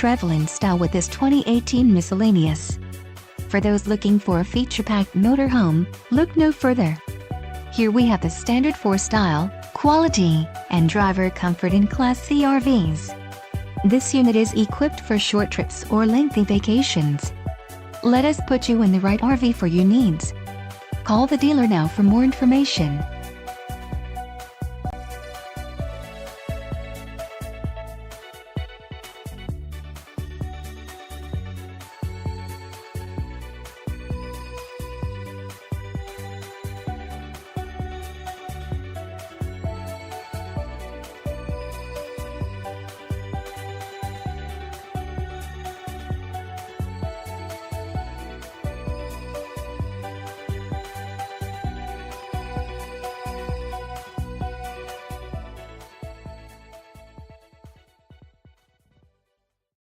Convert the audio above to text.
travel-in style with this 2018 Miscellaneous. For those looking for a feature-packed motorhome, look no further. Here we have the standard 4 style, quality, and driver comfort in Class C RVs. This unit is equipped for short trips or lengthy vacations. Let us put you in the right RV for your needs. Call the dealer now for more information.